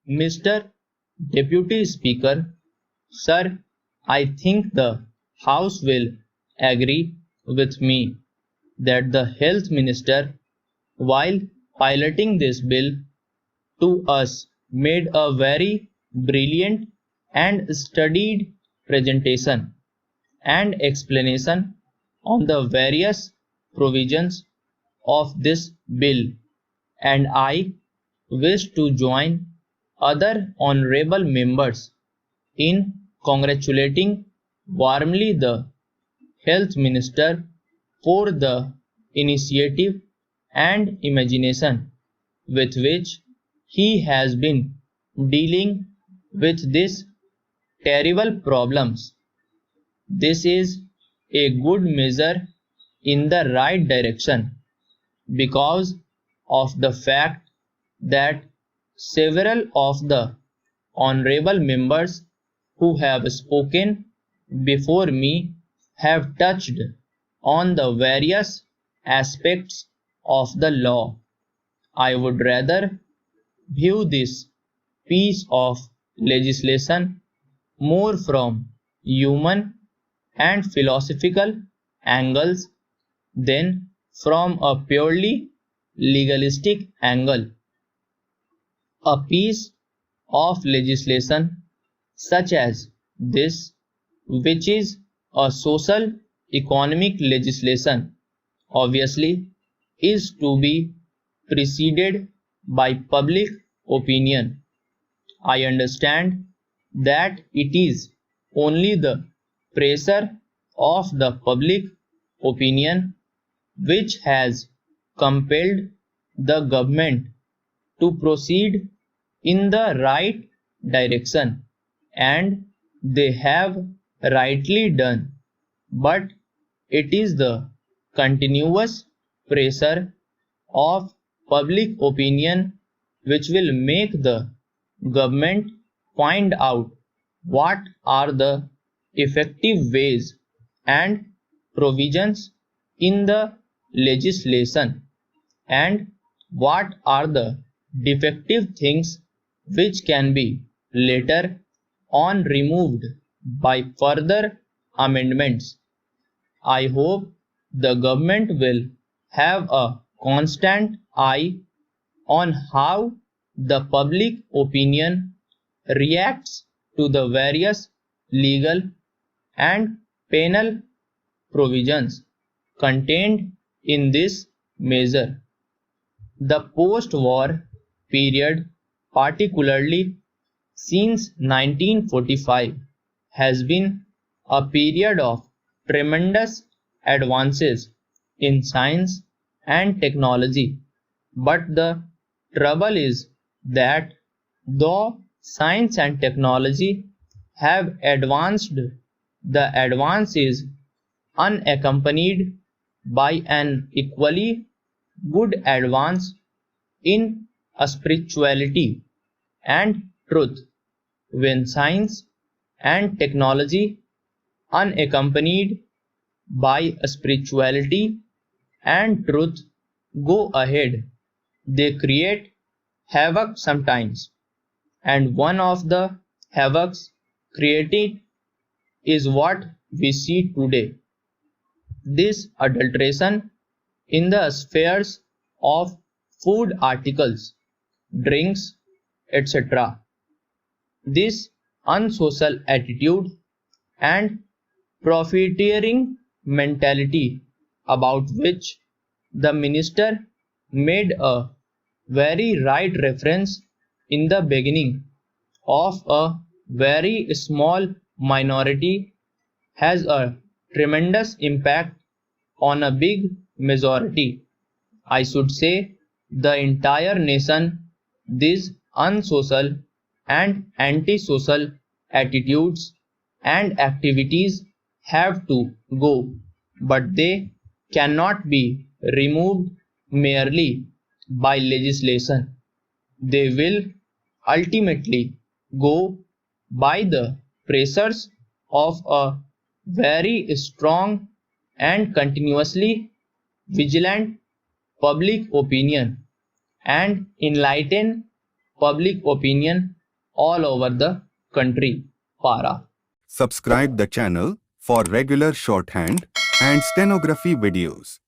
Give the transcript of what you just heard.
Mr. Deputy Speaker, Sir, I think the House will agree with me that the Health Minister, while piloting this bill to us, made a very brilliant and studied presentation and explanation on the various provisions of this bill, and I wish to join other honorable members in congratulating warmly the Health Minister for the initiative and imagination with which he has been dealing with these terrible problems. This is a good measure in the right direction because of the fact that several of the honorable members who have spoken before me have touched on the various aspects of the law. I would rather view this piece of legislation more from human and philosophical angles than from a purely legalistic angle. A piece of legislation such as this, which is a social economic legislation, obviously is to be preceded by public opinion. I understand that it is only the pressure of the public opinion which has compelled the government to proceed in the right direction, and they have rightly done, but it is the continuous pressure of public opinion which will make the government find out what are the effective ways and provisions in the legislation and what are the defective things which can be later on removed by further amendments. I hope the government will have a constant eye on how the public opinion reacts to the various legal and penal provisions contained in this measure. The post-war period, particularly since 1945, has been a period of tremendous advances in science and technology. But the trouble is that though science and technology have advanced, the advance is unaccompanied by an equally good advance in spirituality and truth. When science and technology, unaccompanied by spirituality and truth, go ahead, they create havoc sometimes, and one of the havocs created is what we see today: this adulteration in the spheres of food articles, drinks, etc. This unsocial attitude and profiteering mentality about which the minister made a very right reference in the beginning of a very small minority has a tremendous impact on a big majority. I should say the entire nation. These unsocial and antisocial attitudes and activities have to go, but they cannot be removed merely by legislation. They will ultimately go by the pressures of a very strong and continuously vigilant public opinion and enlightened public opinion all over the country. Para. Subscribe the channel for regular shorthand and stenography videos.